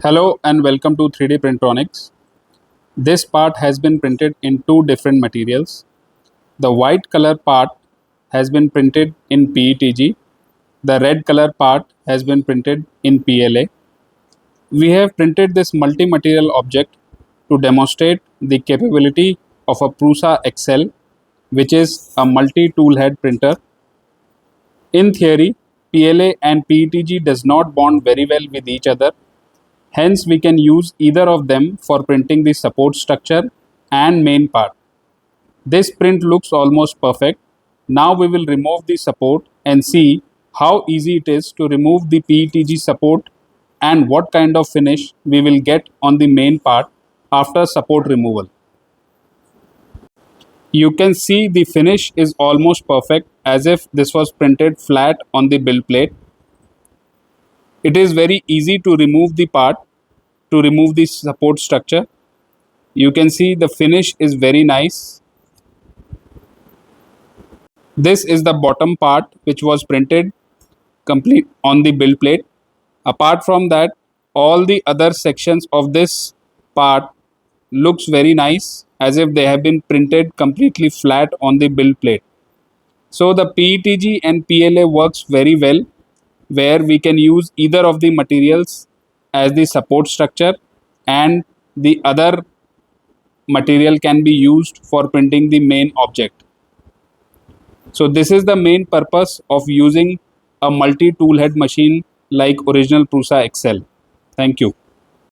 Hello and welcome to 3D Printronics. This part has been printed in two different materials. The white color part has been printed in PETG. The red color part has been printed in PLA. We have printed this multi-material object to demonstrate the capability of a Prusa XL, which is a multi-tool head printer. In theory, PLA and PETG does not bond very well with each other. Hence, we can use either of them for printing the support structure and main part. This print looks almost perfect. Now we will remove the support and see how easy it is to remove the PETG support and what kind of finish we will get on the main part after support removal. You can see the finish is almost perfect as if this was printed flat on the build plate. It is very easy to remove the part, to remove the support structure. You can see the finish is very nice. This is the bottom part which was printed complete on the build plate. Apart from that, all the other sections of this part looks very nice as if they have been printed completely flat on the build plate. So the PETG and PLA works very well, where we can use either of the materials as the support structure and the other material can be used for printing the main object. So this is the main purpose of using a multi-tool head machine like original Prusa XL. Thank you.